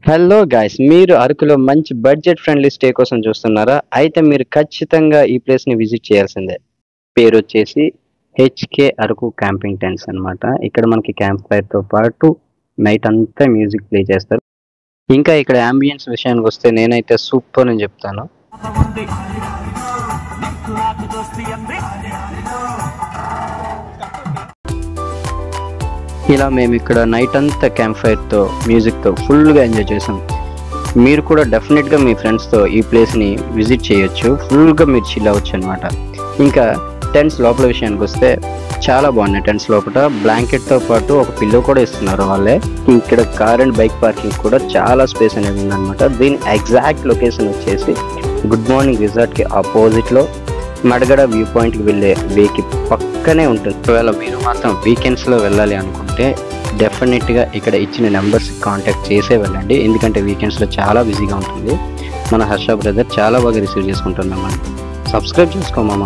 Hello guys, మీరు అరకులో మంచి బడ్జెట్ ఫ్రెండ్లీ స్టే కోసం చూస్తున్నారా? అయితే మీరు ఖచ్చితంగా ఈ ప్లేస్ని విజిట్ చేయాల్సిందే. పేరు వచ్చేసి హెచ్కే అరకు క్యాంపింగ్ టెంట్స్ అన్నమాట. ఇక్కడ మనకి క్యాంప్ ఫైర్తో పాటు నైట్ అంతా మ్యూజిక్ ప్లే చేస్తారు. ఇంకా ఇక్కడ అంబియన్స్ విషయానికి వస్తే నేనైతే సూపర్ అని చెప్తాను. ఇలా మేము ఇక్కడ నైట్ అంతా క్యాంప్ ఫైర్తో మ్యూజిక్తో ఫుల్గా ఎంజాయ్ చేసాం. మీరు కూడా డెఫినెట్గా మీ ఫ్రెండ్స్తో ఈ ప్లేస్ని విజిట్ చేయొచ్చు. ఫుల్గా మీరు చిల్ అవ్వచ్చు అనమాట. ఇంకా టెంట్స్ లోపల విషయానికి వస్తే చాలా బాగున్నాయి. టెంట్స్ లోపల బ్లాంకెట్తో పాటు ఒక పిల్లో కూడా ఇస్తున్నారు వాళ్ళే. ఇక్కడ కార్ అండ్ బైక్ పార్కింగ్ కూడా చాలా స్పేస్ అనేది ఉందన్నమాట. దీని ఎగ్జాక్ట్ లొకేషన్ వచ్చేసి గుడ్ మార్నింగ్ రిసార్ట్కి ఆపోజిట్లో మడగడ వ్యూ పాయింట్కి వెళ్ళే వేకి పక్కనే ఉంటుంది. ఒకవేళ మీరు మాత్రం వీకెండ్స్లో వెళ్ళాలి అనుకుంటే డెఫినెట్గా ఇక్కడ ఇచ్చిన నెంబర్స్ కాంటాక్ట్ చేసే వెళ్ళండి. ఎందుకంటే వీకెండ్స్లో చాలా బిజీగా ఉంటుంది. మన హర్ష బ్రదర్ చాలా బాగా రిసీవ్ చేసుకుంటున్నాం. సబ్స్క్రైబ్ చేసుకోమా.